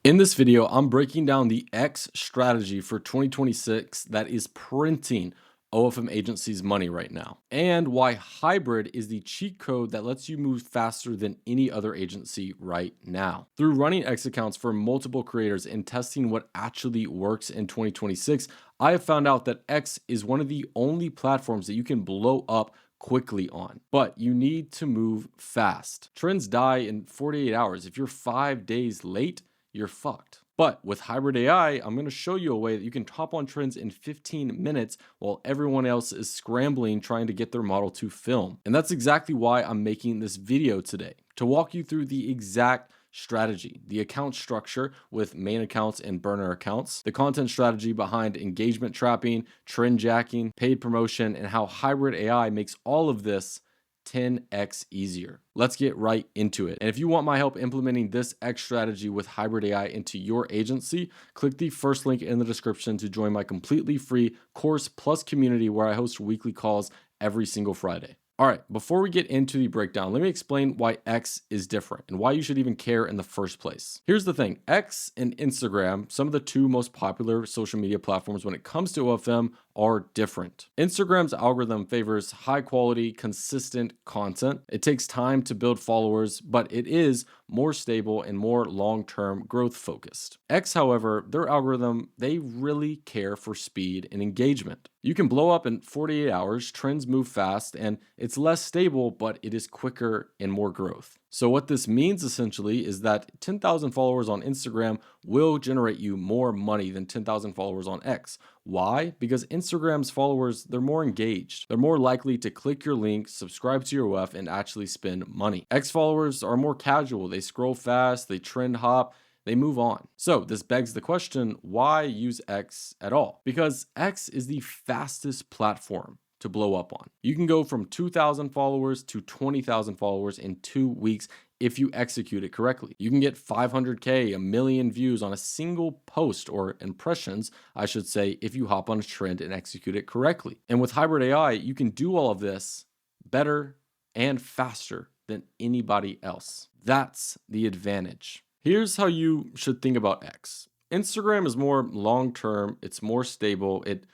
In this video, I'm breaking down the X strategy for 2026 that is printing OFM agencies money right now, and why hybrid is the cheat code that lets you move faster than any other agency right now. Through running X accounts for multiple creators and testing what actually works in 2026, I have found out that X is one of the only platforms that you can blow up quickly on, but you need to move fast. Trends die in 48 hours. If you're 5 days late, you're fucked. But with hybrid AI, I'm going to show you a way that you can hop on trends in 15 minutes while everyone else is scrambling trying to get their model to film. And that's exactly why I'm making this video today, to walk you through the exact strategy, the account structure with main accounts and burner accounts, the content strategy behind engagement trapping, trend jacking, paid promotion, and how hybrid AI makes all of this 10x easier. Let's get right into it. And if you want my help implementing this X strategy with hybrid AI into your agency, click the first link in the description to join my completely free course plus community where I host weekly calls every single Friday. All right, before we get into the breakdown, let me explain why X is different and why you should even care in the first place. Here's the thing, X and Instagram, some of the two most popular social media platforms when it comes to OFM, are different. Instagram's algorithm favors high quality, consistent content. It takes time to build followers, but it is more stable and more long-term growth focused. X, however, their algorithm, they really care for speed and engagement. You can blow up in 48 hours, trends move fast, and it's less stable, but it is quicker and more growth. So what this means essentially is that 10,000 followers on Instagram will generate you more money than 10,000 followers on X. Why? Because Instagram's followers, they're more engaged. They're more likely to click your link, subscribe to your OF, and actually spend money. X followers are more casual. They scroll fast, they trend hop, they move on. So this begs the question, why use X at all? Because X is the fastest platform to blow up on. You can go from 2,000 followers to 20,000 followers in 2 weeks if you execute it correctly. You can get 500K, a million views on a single post, or impressions, I should say, if you hop on a trend and execute it correctly. And with hybrid AI, you can do all of this better and faster than anybody else. That's the advantage. Here's how you should think about X. Instagram is more long-term, it's more stable, it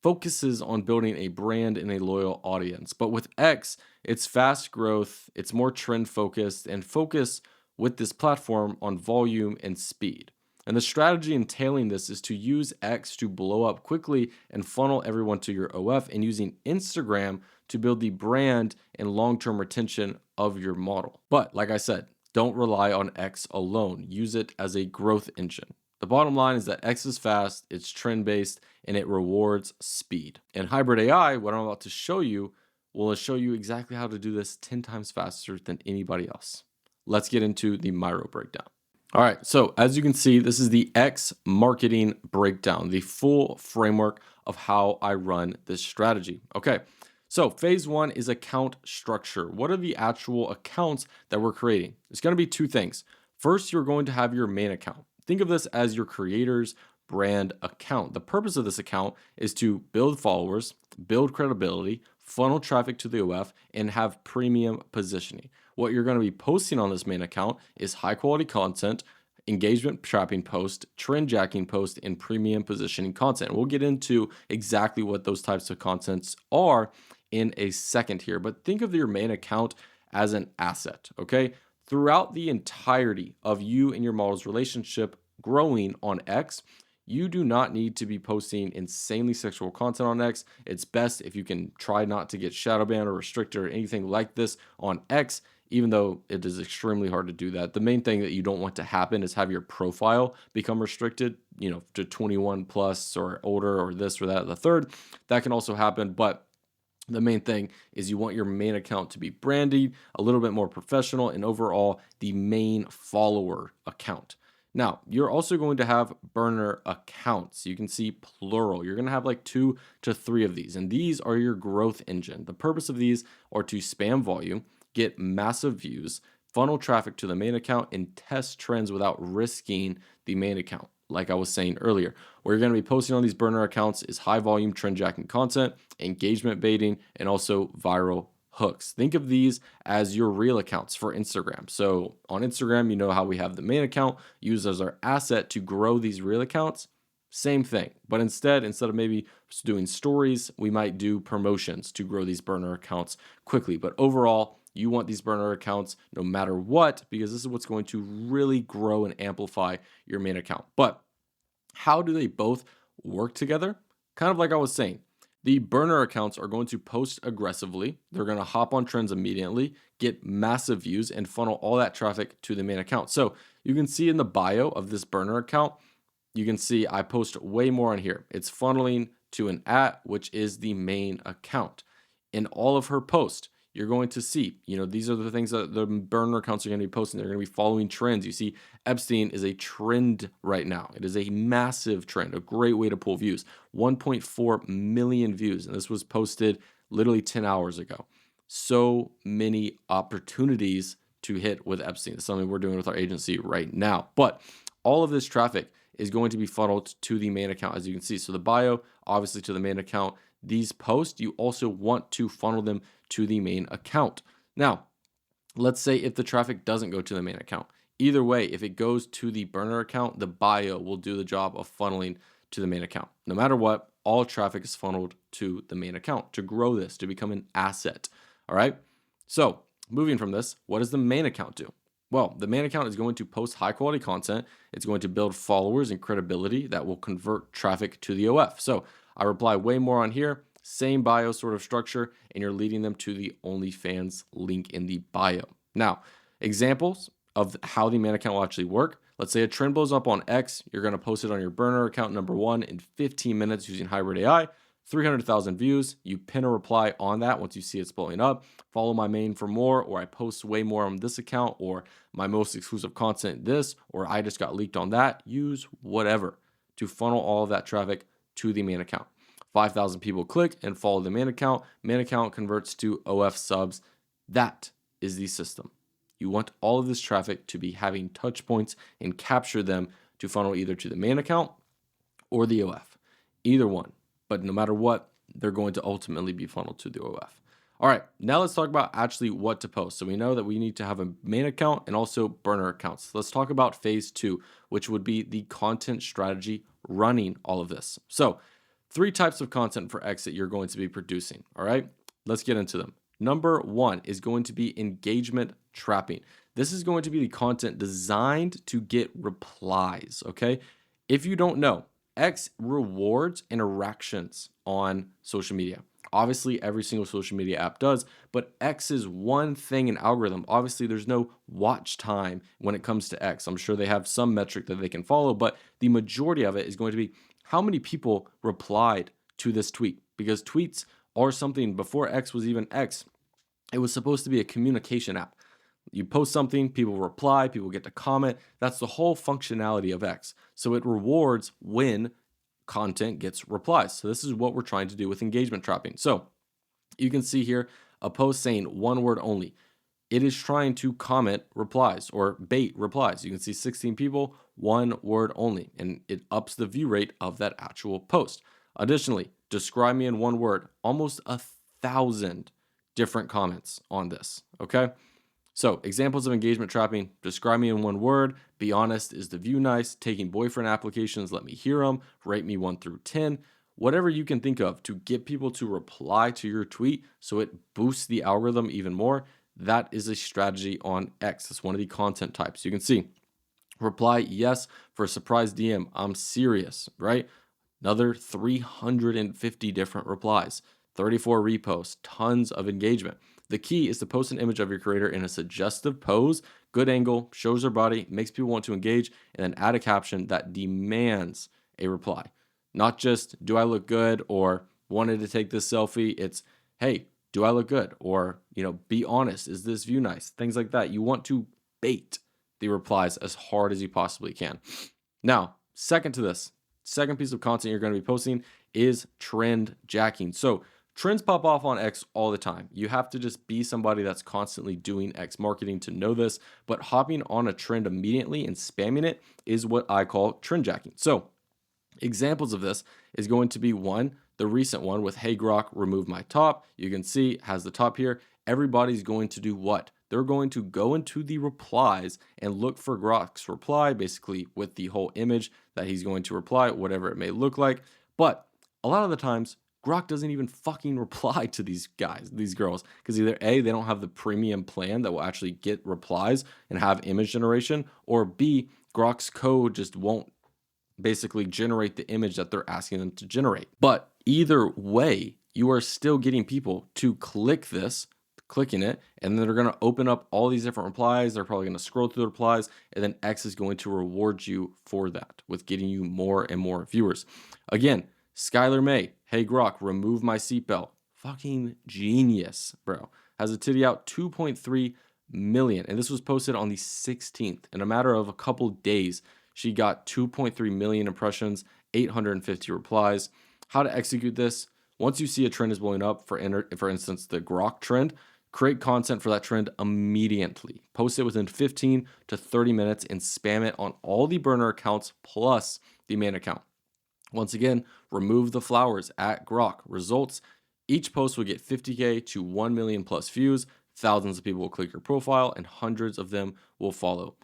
focuses on building a brand and a loyal audience. But with X, it's fast growth, it's more trend focused, and focus with this platform on volume and speed. And the strategy entailing this is to use X to blow up quickly and funnel everyone to your OF, and using Instagram to build the brand and long-term retention of your model. But like I said, don't rely on X alone. Use it as a growth engine. The bottom line is that X is fast, it's trend-based, and it rewards speed. And hybrid AI, what I'm about to show you, will show you exactly how to do this 10 times faster than anybody else. Let's get into the Miro breakdown. All right, so as you can see, this is the X marketing breakdown, the full framework of how I run this strategy. Okay, so phase one is account structure. What are the actual accounts that we're creating? It's going to be two things. First, you're going to have your main account. Think of this as your creator's brand account. The purpose of this account is to build followers, build credibility, funnel traffic to the OF, and have premium positioning. What you're going to be posting on this main account is high quality content, engagement trapping post, trend jacking post, and premium positioning content. We'll get into exactly what those types of contents are in a second here, but think of your main account as an asset, okay? Throughout the entirety of you and your model's relationship growing on X, you do not need to be posting insanely sexual content on X. It's best if you can try not to get shadow banned or restricted or anything like this on X, even though it is extremely hard to do that. The main thing that you don't want to happen is have your profile become restricted, to 21 plus or older or this or that or the third. That can also happen, but the main thing is you want your main account to be brandy, a little bit more professional, and overall the main follower account. Now, you're also going to have burner accounts. You can see plural. You're going to have like 2 to 3 of these, and these are your growth engine. The purpose of these are to spam volume, get massive views, funnel traffic to the main account, and test trends without risking the main account. Like I was saying earlier, what you're going to be posting on these burner accounts is high volume trend jacking content, engagement baiting, and also viral hooks. Think of these as your reel accounts for Instagram. So on Instagram, you know how we have the main account used as our asset to grow these reel accounts. Same thing, but instead of maybe doing stories, we might do promotions to grow these burner accounts quickly. But overall, you want these burner accounts no matter what, because this is what's going to really grow and amplify your main account. But how do they both work together? Kind of like I was saying, the burner accounts are going to post aggressively. They're going to hop on trends immediately, get massive views, and funnel all that traffic to the main account. So you can see in the bio of this burner account, you can see I post way more on here. It's funneling to an which is the main account. In all of her posts, you're going to see, these are the things that the burner accounts are going to be posting. They're going to be following trends. You see, Epstein is a trend right now. It is a massive trend, a great way to pull views. 1.4 million views. And this was posted literally 10 hours ago. So many opportunities to hit with Epstein. It's something we're doing with our agency right now. But all of this traffic is going to be funneled to the main account, as you can see. So the bio, obviously to the main account. These posts, you also want to funnel them to the main account. Now, let's say if the traffic doesn't go to the main account. Either way, if it goes to the burner account, the bio will do the job of funneling to the main account. No matter what, all traffic is funneled to the main account to grow this, to become an asset. All right. So moving from this, what does the main account do? Well, the main account is going to post high quality content. It's going to build followers and credibility that will convert traffic to the OF. So I reply way more on here, same bio sort of structure, and you're leading them to the OnlyFans link in the bio. Now, examples of how the main account will actually work. Let's say a trend blows up on X. You're going to post it on your burner account number 1 in 15 minutes using hybrid AI. 300,000 views. You pin a reply on that once you see it's blowing up. Follow my main for more, or I post way more on this account, or my most exclusive content this, or I just got leaked on that. Use whatever to funnel all of that traffic to the main account. 5,000 people click and follow the main account. Main account converts to OF subs. That is the system. You want all of this traffic to be having touch points and capture them to funnel either to the main account or the OF. Either one. But no matter what, they're going to ultimately be funneled to the OF. All right, now let's talk about actually what to post. So we know that we need to have a main account and also burner accounts. Let's talk about phase 2, which would be the content strategy running all of this. So 3 types of content for X that you're going to be producing. All right, let's get into them. Number 1 is going to be engagement trapping. This is going to be the content designed to get replies. Okay, if you don't know, X rewards interactions on social media. Obviously, every single social media app does, but X is one thing in algorithm. Obviously, there's no watch time when it comes to X. I'm sure they have some metric that they can follow, but the majority of it is going to be how many people replied to this tweet, because tweets are something before X was even X. It was supposed to be a communication app. You post something, people reply, people get to comment. That's the whole functionality of X. So it rewards when content gets replies. So this is what we're trying to do with engagement trapping. So you can see here a post saying 1 word only. It is trying to comment replies or bait replies. You can see 16 people, 1 word only, and it ups the view rate of that actual post. Additionally, describe me in 1 word, almost 1,000 different comments on this. Okay. So examples of engagement trapping: describe me in 1 word, be honest, is the view nice, taking boyfriend applications, let me hear them, rate me 1 through 10, whatever you can think of to get people to reply to your tweet so it boosts the algorithm even more. That is a strategy on X. It's one of the content types. You can see reply yes for a surprise DM, I'm serious, right? Another 350 different replies, 34 reposts, tons of engagement. The key is to post an image of your creator in a suggestive pose, good angle, shows their body, makes people want to engage, and then add a caption that demands a reply. Not just, do I look good, or wanted to take this selfie. It's, hey, do I look good? Or, be honest, is this view nice? Things like that. You want to bait the replies as hard as you possibly can. Now, second to this, second piece of content you're going to be posting is trend jacking. So trends pop off on X all the time. You have to just be somebody that's constantly doing X marketing to know this, but hopping on a trend immediately and spamming it is what I call trend jacking. So examples of this is going to be 1, the recent one with "Hey Grok, remove my top." You can see it has the top here. everybody's going to do what? They're going to go into the replies and look for Grok's reply, basically with the whole image that he's going to reply, whatever it may look like. But a lot of the times, Grok doesn't even fucking reply to these guys, these girls, because either A, they don't have the premium plan that will actually get replies and have image generation, or B, Grok's code just won't basically generate the image that they're asking them to generate. But either way, you are still getting people to clicking it, and then they're going to open up all these different replies. They're probably going to scroll through the replies, and then X is going to reward you for that with getting you more and more viewers. Again, Skylar May, hey Grok, remove my seatbelt. Fucking genius, bro. Has a titty out 2.3 million, and this was posted on the 16th. In a matter of a couple days, she got 2.3 million impressions, 850 replies. How to execute this? Once you see a trend is blowing up, for instance, the Grok trend, create content for that trend immediately. Post it within 15 to 30 minutes and spam it on all the burner accounts plus the main account. Once again, remove the flowers at Grok. Results, each post will get 50K to 1 million plus views. Thousands of people will click your profile and hundreds of them will follow.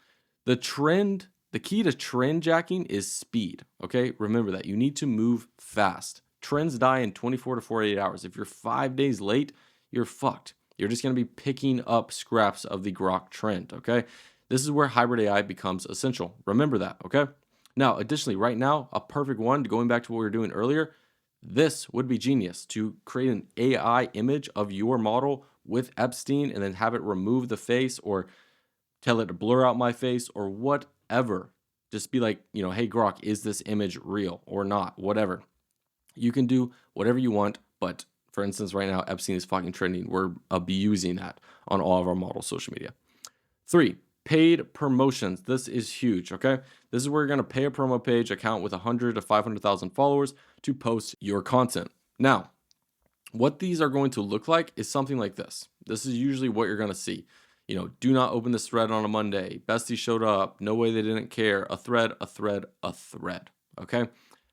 The key to trend jacking is speed, okay? Remember that. You need to move fast. Trends die in 24 to 48 hours. If you're 5 days late, you're fucked. You're just going to be picking up scraps of the Grok trend, okay? This is where hybrid AI becomes essential. Remember that, okay? Now, additionally, right now, a perfect one, going back to what we were doing earlier, this would be genius to create an AI image of your model with Epstein and then have it remove the face or tell it to blur out my face or whatever. Just be like, hey Grok, is this image real or not? Whatever. You can do whatever you want, but for instance, right now, Epstein is fucking trending. We're abusing that on all of our model social media. 3, paid promotions. This is huge, okay? This is where you're going to pay a promo page account with 100 to 500,000 followers to post your content. Now, what these are going to look like is something like this. This is usually what you're going to see. Do not open this thread on a Monday. Bestie showed up. No way they didn't care. A thread. Okay?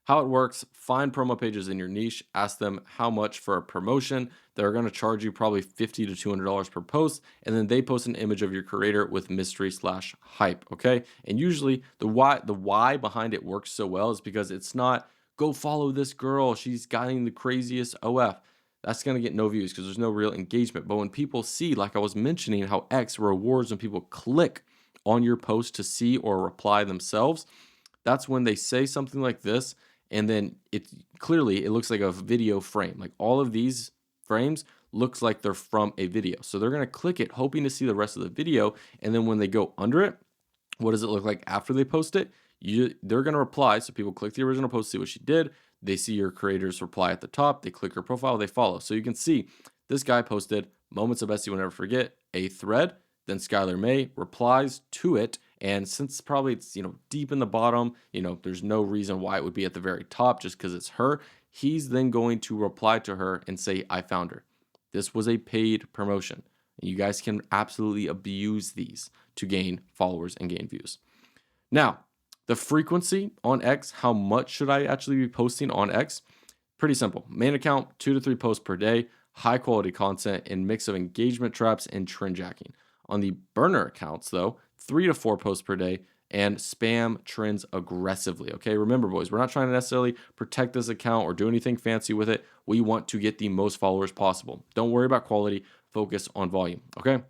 How it works, find promo pages in your niche. Ask them how much for a promotion. They're going to charge you probably $50 to $200 per post. And then they post an image of your creator with mystery/hype. Okay? And usually the why behind it works so well is because it's not, go follow this girl. She's getting the craziest OF. That's going to get no views because there's no real engagement. But when people see, like I was mentioning, how X rewards when people click on your post to see or reply themselves, that's when they say something like this. And then it looks like a video frame. Like all of these frames looks like they're from a video. So they're going to click it hoping to see the rest of the video. And then when they go under it, what does it look like after they post it? They're going to reply. So people click the original post, see what she did. They see your creator's reply at the top. They click her profile. They follow. So you can see this guy posted moments of Bestie will never forget, a thread. Then Skylar May replies to it. And since probably it's, deep in the bottom, there's no reason why it would be at the very top just because it's her. He's then going to reply to her and say, I found her. This was a paid promotion. And you guys can absolutely abuse these to gain followers and gain views. Now, the frequency on X, how much should I actually be posting on X? Pretty simple. Main account, 2 to 3 posts per day, high quality content, and mix of engagement traps and trend jacking. On the burner accounts, though, 3 to 4 posts per day and spam trends aggressively. Okay, remember, boys, we're not trying to necessarily protect this account or do anything fancy with it. We want to get the most followers possible. Don't worry about quality, focus on volume. Okay,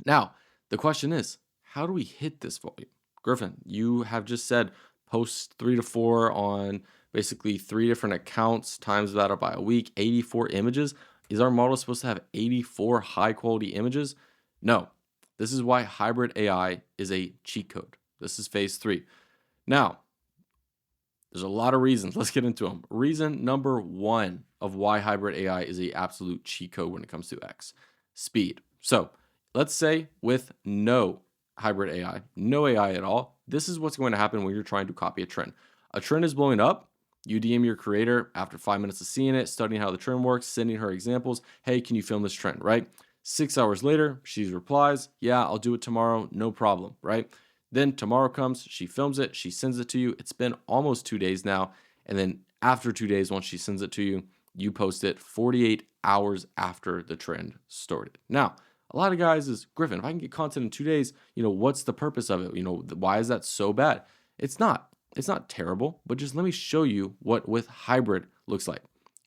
now the question is, how do we hit this volume? Griffin, you have just said post 3 to 4 on basically 3 different accounts, times that by a week, 84 images. Is our model supposed to have 84 high quality images? No. This is why hybrid AI is a cheat code. This is phase 3. Now, there's a lot of reasons. Let's get into them. Reason number 1 of why hybrid AI is an absolute cheat code when it comes to X, speed. So let's say with no hybrid AI, no AI at all, this is what's going to happen when you're trying to copy a trend. A trend is blowing up. You DM your creator after 5 minutes of seeing it, studying how the trend works, sending her examples. Hey, can you film this trend, right? 6 hours later, she replies, yeah, I'll do it tomorrow, no problem, right? Then tomorrow comes, she films it, she sends it to you. It's been almost 2 days now. And then after 2 days, once she sends it to you, you post it 48 hours after the trend started. Now, a lot of guys is, Griffin, if I can get content in 2 days, what's the purpose of it? Why is that so bad? It's not. It's not terrible, but just let me show you what with hybrid looks like.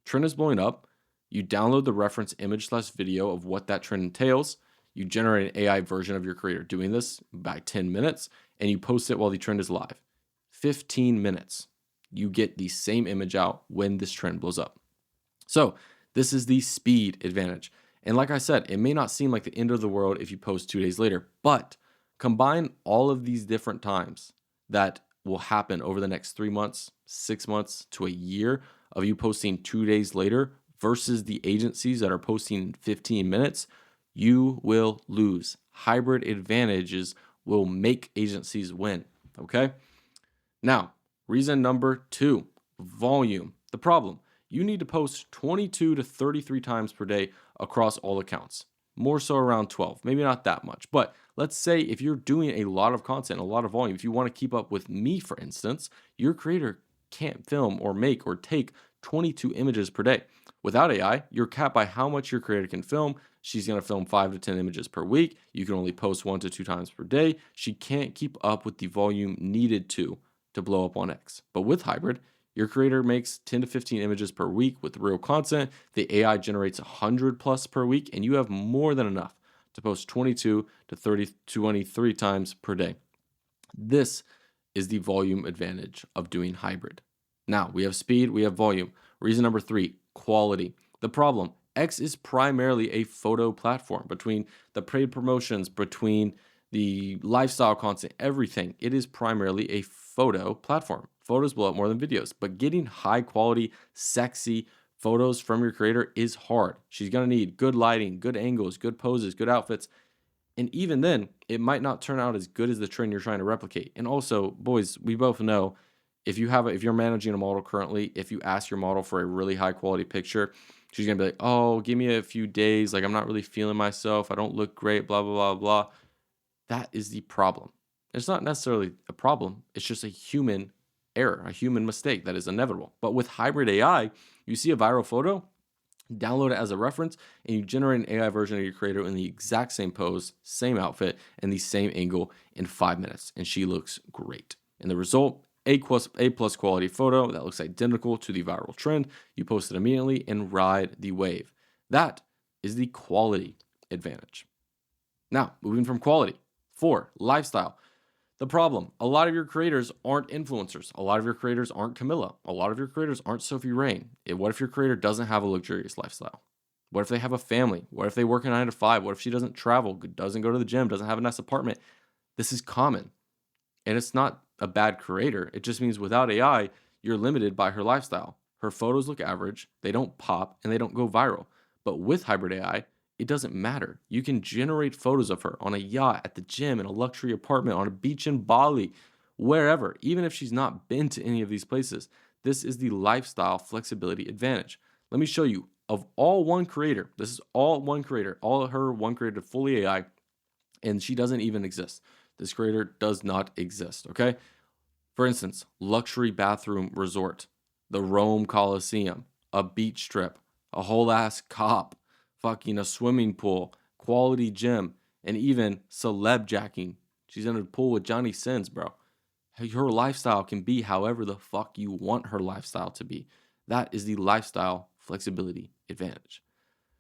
Trend is blowing up. You download the reference image/video of what that trend entails. You generate an AI version of your creator doing this by 10 minutes, and you post it while the trend is live. 15 minutes. You get the same image out when this trend blows up. So this is the speed advantage. And like I said, it may not seem like the end of the world if you post 2 days later, but combine all of these different times that will happen over the next 3 months, 6 months to a year of you posting 2 days later versus the agencies that are posting in 15 minutes, you will lose. Hybrid advantages will make agencies win. Okay. Now, reason number 2, volume. The problem, you need to post 22 to 33 times per day across all accounts. More so around 12, maybe not that much. But let's say if you're doing a lot of content, a lot of volume, if you want to keep up with me, for instance, your creator can't film or make or take 22 images per day. Without AI, you're capped by how much your creator can film. She's going to film 5 to 10 images per week. You can only post 1 to 2 times per day. She can't keep up with the volume needed to blow up on X. But with hybrid, your creator makes 10 to 15 images per week with real content. The AI generates 100 plus per week, and you have more than enough to post 22 to 23 times per day. This is the volume advantage of doing hybrid. Now, we have speed, we have volume. Reason number 3, quality. The problem, X is primarily a photo platform. Between the paid promotions, between the lifestyle content, everything, it is primarily a photo platform. Photos blow up more than videos, but getting high quality, sexy photos from your creator is hard. She's going to need good lighting, good angles, good poses, good outfits. And even then, it might not turn out as good as the trend you're trying to replicate. And also, boys, we both know if you're managing a model currently, if you ask your model for a really high quality picture, she's going to be like, "Oh, give me a few days. Like, I'm not really feeling myself. I don't look great, blah, blah, blah, blah." That is the problem. It's not necessarily a problem. It's just a human error, a human mistake that is inevitable. But with hybrid AI, you see a viral photo, download it as a reference, and you generate an AI version of your creator in the exact same pose, same outfit, and the same angle in 5 minutes. And she looks great. And the result, A plus quality photo that looks identical to the viral trend. You post it immediately and ride the wave. That is the quality advantage. Now, moving from quality. 4, lifestyle. The problem, a lot of your creators aren't influencers. A lot of your creators aren't Camilla. A lot of your creators aren't Sophie Rain. What if your creator doesn't have a luxurious lifestyle? What if they have a family? What if they work a 9 to 5? What if she doesn't travel, doesn't go to the gym, doesn't have a nice apartment? This is common. And it's not a bad creator. It just means without AI, you're limited by her lifestyle. Her photos look average, they don't pop, and they don't go viral. But with hybrid AI, it doesn't matter. You can generate photos of her on a yacht, at the gym, in a luxury apartment, on a beach in Bali, wherever, even if she's not been to any of these places. This is the lifestyle flexibility advantage. Let me show you of all one creator. This is all one creator, all her one creator, fully AI, and she doesn't even exist. This creator does not exist, okay? For instance, luxury bathroom resort, the Rome Coliseum, a beach strip, a whole ass cop, fucking a swimming pool, quality gym, and even celeb jacking. She's in a pool with Johnny Sins, bro. Her lifestyle can be however the fuck you want her lifestyle to be. That is the lifestyle flexibility advantage.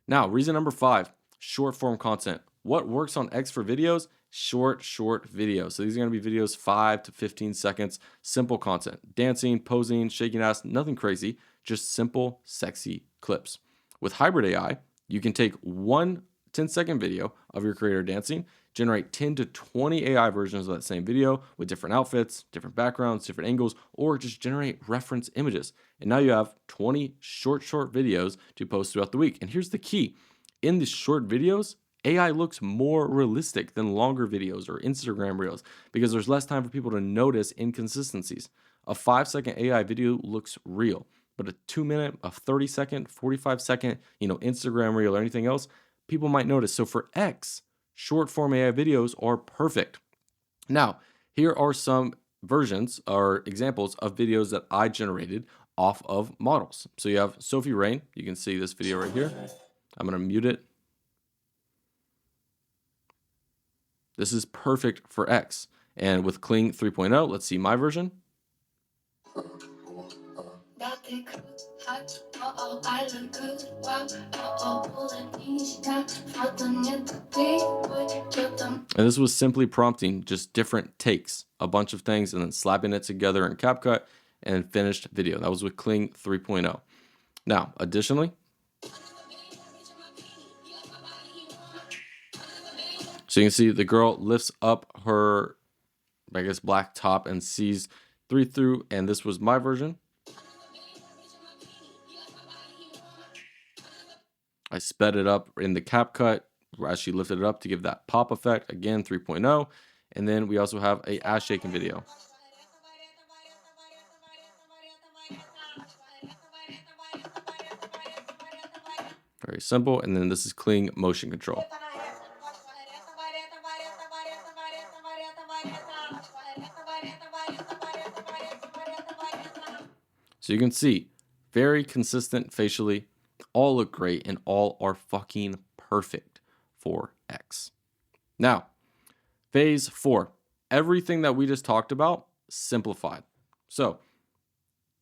Now, reason number 5, short form content. What works on X for videos? Short videos. So these are going to be videos 5 to 15 seconds, simple content, dancing, posing, shaking ass, nothing crazy, just simple, sexy clips. With hybrid AI, you can take one 10-second video of your creator dancing, generate 10 to 20 AI versions of that same video with different outfits, different backgrounds, different angles, or just generate reference images. And now you have 20 short videos to post throughout the week. And here's the key. In the short videos, AI looks more realistic than longer videos or Instagram reels because there's less time for people to notice inconsistencies. A 5-second AI video looks real. But a 2-minute, a 30-second, 45-second, Instagram reel or anything else, people might notice. So for X, short form AI videos are perfect. Now, here are some versions or examples of videos that I generated off of models. So you have Sophie Rain. You can see this video right here. I'm going to mute it. This is perfect for X. And with Kling 3.0, let's see my version. And this was simply prompting just different takes, a bunch of things, and then slapping it together in CapCut and finished video. That was with Kling 3.0. Now, additionally, so you can see the girl lifts up her, I guess, black top and sees 3 through, and this was my version. I sped it up in the CapCut as she lifted it up to give that pop effect. Again, 3.0. And then we also have a ass shaking video. Very simple. And then this is Kling motion control. So you can see, very consistent facially, all look great, and all are fucking perfect for X. Now, phase 4, everything that we just talked about, simplified. So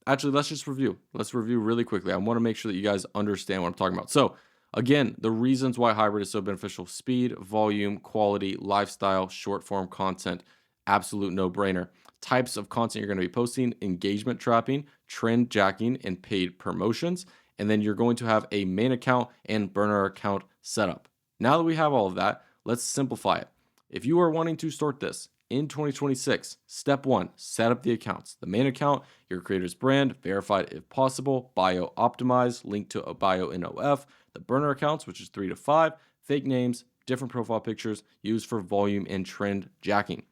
actually, let's just review. Let's review really quickly. I want to make sure that you guys understand what I'm talking about. So again, the reasons why hybrid is so beneficial: speed, volume, quality, lifestyle, short form content, absolute no-brainer. Types of content you're going to be posting: engagement trapping, trend jacking, and paid promotions. And then you're going to have a main account and burner account setup. Now that we have all of that, let's simplify it. If you are wanting to start this in 2026, step 1, set up the accounts. The main account, your creator's brand, verified if possible, bio optimized, link to a bio in OF. The burner accounts, which is 3 to 5, fake names, different profile pictures used for volume and trend jacking.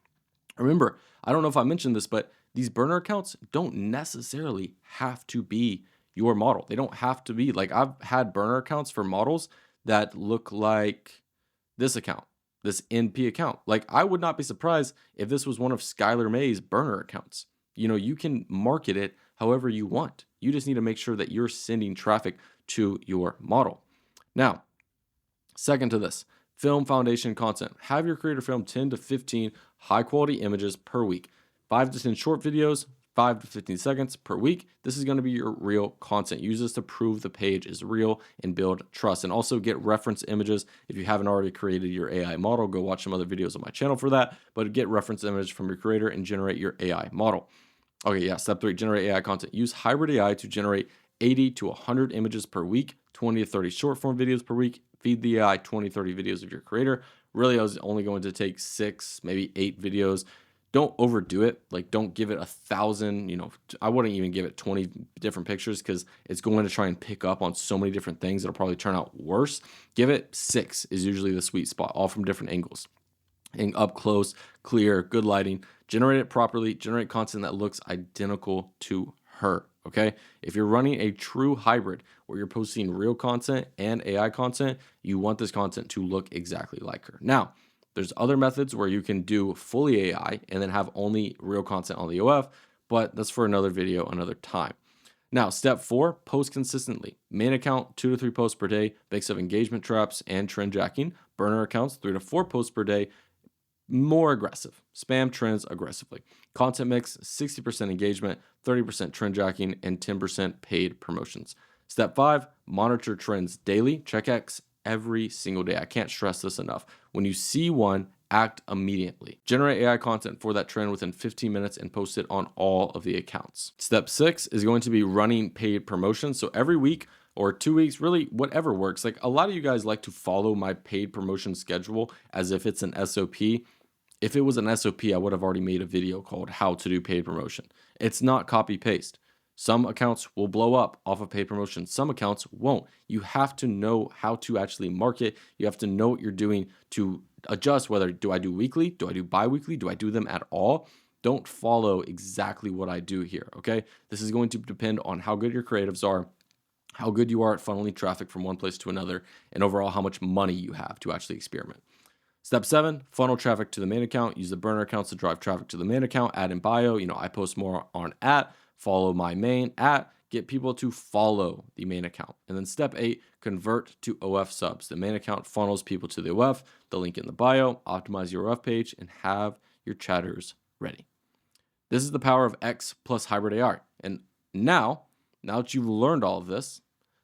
Remember, I don't know if I mentioned this, but these burner accounts don't necessarily have to be your model. They don't have to be, like, I've had burner accounts for models that look like this account, this NP account. Like, I would not be surprised if this was one of Skylar May's burner accounts. You know, you can market it however you want. You just need to make sure that you're sending traffic to your model. Now, second to this, film foundation content. Have your creator film 10 to 15 high quality images per week, 5 to 10 short videos, 5 to 15 seconds per week. This is going to be your real content. Use this to prove the page is real and build trust. And also get reference images. If you haven't already created your AI model, go watch some other videos on my channel for that. But get reference image from your creator and generate your AI model. Okay, yeah, step 3, generate AI content. Use hybrid AI to generate 80 to 100 images per week, 20 to 30 short form videos per week. Feed the AI 20, 30 videos of your creator. Really, I was only going to take 6, maybe 8 videos. Don't overdo it. Like, don't give it 1,000, you know, I wouldn't even give it 20 different pictures because it's going to try and pick up on so many different things. It'll probably turn out worse. Give it 6 is usually the sweet spot, all from different angles. And up close, clear, good lighting. Generate it properly. Generate content that looks identical to her. Okay. If you're running a true hybrid where you're posting real content and AI content, you want this content to look exactly like her. Now, there's other methods where you can do fully AI and then have only real content on the OF, but that's for another video, another time. Now, step 4, post consistently. Main account, 2 to 3 posts per day, mix of engagement traps and trend jacking. Burner accounts, 3 to 4 posts per day, more aggressive. Spam trends aggressively. Content mix, 60% engagement, 30% trend jacking, and 10% paid promotions. Step 5, monitor trends daily. Check X every single day. I can't stress this enough. When you see one, act immediately. Generate AI content for that trend within 15 minutes and post it on all of the accounts. Step 6 is going to be running paid promotions. So every week or 2 weeks, really whatever works. Like, a lot of you guys like to follow my paid promotion schedule as if it's an SOP. If it was an SOP, I would have already made a video called How to Do Paid Promotion. It's not copy paste. Some accounts will blow up off of paid promotion. Some accounts won't. You have to know how to actually market. You have to know what you're doing to adjust whether do I do weekly, do I do bi-weekly, do I do them at all? Don't follow exactly what I do here, okay? This is going to depend on how good your creatives are, how good you are at funneling traffic from one place to another, and overall how much money you have to actually experiment. Step 7, funnel traffic to the main account. Use the burner accounts to drive traffic to the main account. Add in bio. You know, I post more on @ follow my main @ get people to follow the main account. And then step 8, convert to OF subs. The main account funnels people to the OF, the link in the bio, optimize your OF page, and have your chatters ready. This is the power of X plus hybrid AI. And now that you've learned all of this,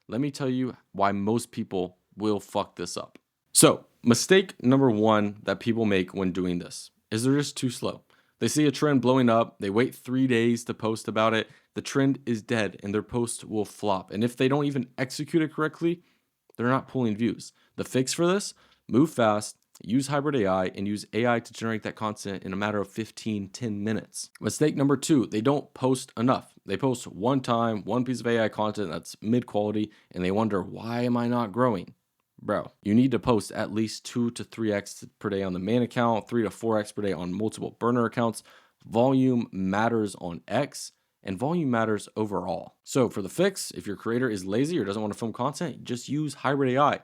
let me tell you why most people will fuck this up. So, mistake number 1 that people make when doing this is they're just too slow. They see a trend blowing up, they wait 3 days to post about it, the trend is dead, and their post will flop. And if they don't even execute it correctly, they're not pulling views. The fix for this: move fast, use hybrid AI, and use AI to generate that content in a matter of 10 minutes. Mistake number 2, they don't post enough. They post one time, one piece of AI content that's mid-quality, and they wonder, why am I not growing? Bro, you need to post at least 2 to 3x per day on the main account, 3 to 4x per day on multiple burner accounts. Volume matters on X, and volume matters overall. So for the fix, if your creator is lazy or doesn't want to film content, just use hybrid AI.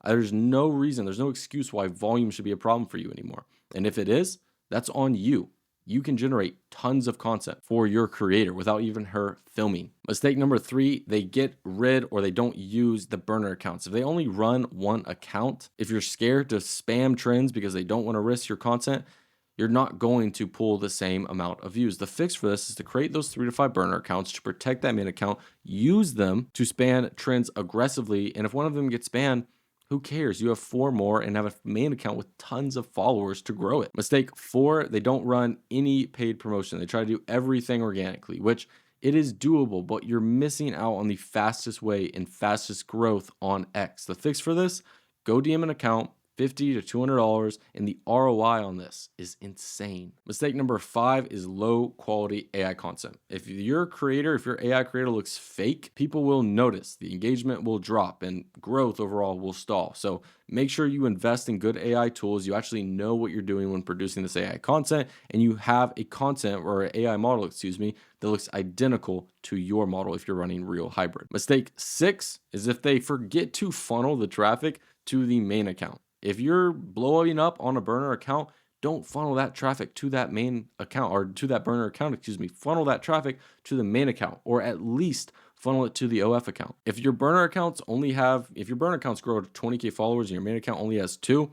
There's no reason, there's no excuse why volume should be a problem for you anymore. And if it is, that's on you. You can generate tons of content for your creator without even her filming. Mistake number 3, they get rid or they don't use the burner accounts. If they only run one account, if you're scared to spam trends because they don't want to risk your content, you're not going to pull the same amount of views. The fix for this is to create those 3 to 5 burner accounts to protect that main account, use them to span trends aggressively. And if one of them gets banned, who cares? You have 4 more and have a main account with tons of followers to grow it. Mistake 4, they don't run any paid promotion. They try to do everything organically, which it is doable, but you're missing out on the fastest way and fastest growth on X. The fix for this: go DM an account, $50 to $200, and the ROI on this is insane. Mistake number 5 is low quality AI content. If your AI creator looks fake, people will notice, the engagement will drop, and growth overall will stall. So make sure you invest in good AI tools. You actually know what you're doing when producing this AI content, and you have a content or an AI model, that looks identical to your model if you're running real hybrid. Mistake 6 is if they forget to funnel the traffic to the main account. If you're blowing up on a burner account, don't funnel that traffic to that main account or to that burner account, funnel that traffic to the main account, or at least funnel it to the OF account. If your burner accounts grow to 20K followers and your main account only has 2,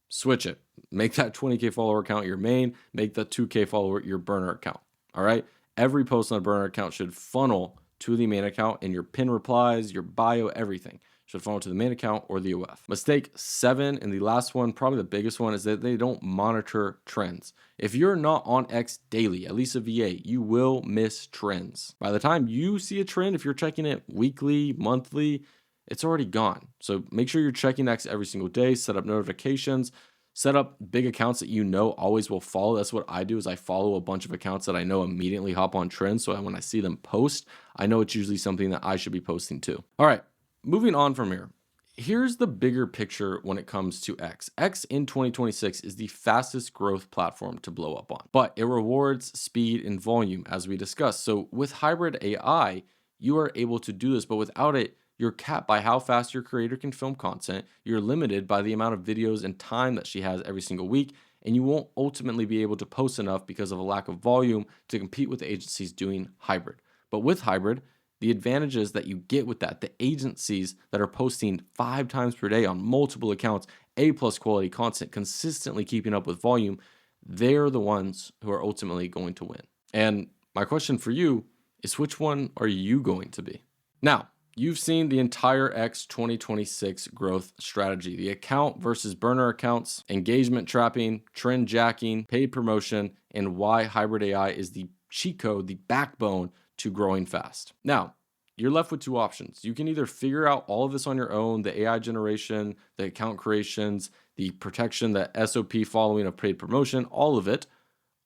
switch it. Make that 20K follower account your main, make the 2K follower your burner account. All right. Every post on a burner account should funnel to the main account, and your pin replies, your bio, everything should funnel to the main account or the OF. Mistake 7, and the last one, probably the biggest one, is that they don't monitor trends. If you're not on X daily, at least a VA, you will miss trends. By the time you see a trend, if you're checking it weekly, monthly, it's already gone. So make sure you're checking X every single day, set up notifications, set up big accounts that you know always will follow. That's what I do, is I follow a bunch of accounts that I know immediately hop on trends. So when I see them post, I know it's usually something that I should be posting too. All right. Moving on from here, here's the bigger picture when it comes to X. X in 2026 is the fastest growth platform to blow up on, but it rewards speed and volume, as we discussed. So with hybrid AI, you are able to do this, but without it, you're capped by how fast your creator can film content. You're limited by the amount of videos and time that she has every single week, and you won't ultimately be able to post enough because of a lack of volume to compete with the agencies doing hybrid. But with hybrid, the advantages that you get with that, the agencies that are posting 5 times per day on multiple accounts, A+ quality content, consistently keeping up with volume, they're the ones who are ultimately going to win. And my question for you is, which one are you going to be? Now, you've seen the entire X 2026 growth strategy, the account versus burner accounts, engagement trapping, trend jacking, paid promotion, and why hybrid AI is the cheat code, the backbone to growing fast. Now, you're left with 2 options. You can either figure out all of this on your own, the AI generation, the account creations, the protection, the SOP following of paid promotion, all of it,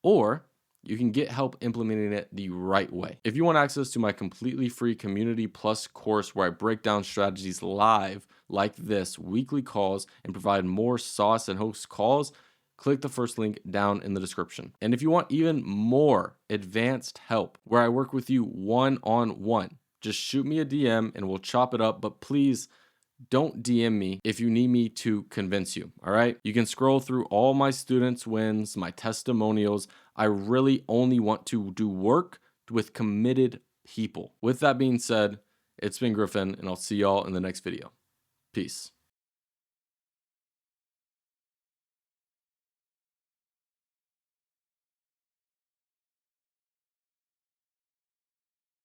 or you can get help implementing it the right way. If you want access to my completely free Community Plus course where I break down strategies live like this, weekly calls, and provide more sauce and host calls, click the first link down in the description. And if you want even more advanced help where I work with you one-on-one, just shoot me a DM and we'll chop it up. But please don't DM me if you need me to convince you, all right? You can scroll through all my students' wins, my testimonials. I really only want to do work with committed people. With that being said, it's been Griffin, and I'll see y'all in the next video. Peace.